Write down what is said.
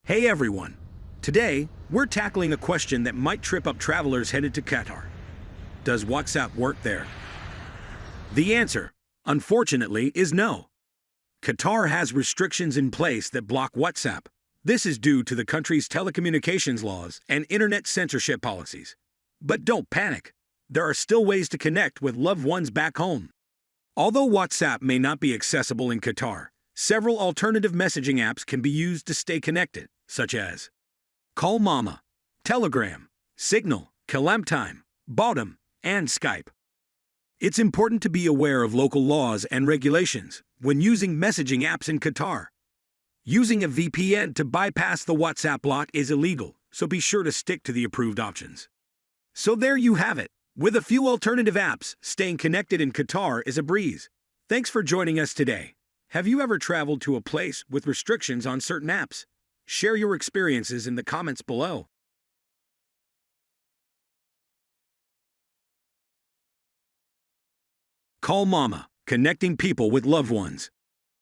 Hey everyone! Today, we're tackling a question that might trip up travelers headed to Qatar. Does WhatsApp work there? The answer, unfortunately, is no. Qatar has restrictions in place that block WhatsApp. This is due to the country's telecommunications laws and internet censorship policies. But don't panic. There are still ways to connect with loved ones back home. Although WhatsApp may not be accessible in Qatar, several alternative messaging apps can be used to stay connected, such as CallMama, Telegram, Signal, CallMama, Bottom, and Skype. It's important to be aware of local laws and regulations when using messaging apps in Qatar. Using a VPN to bypass the WhatsApp block is illegal, so be sure to stick to the approved options. So there you have it. With a few alternative apps, staying connected in Qatar is a breeze. Thanks for joining us today. Have you ever traveled to a place with restrictions on certain apps? Share your experiences in the comments below. CallMama, connecting people with loved ones.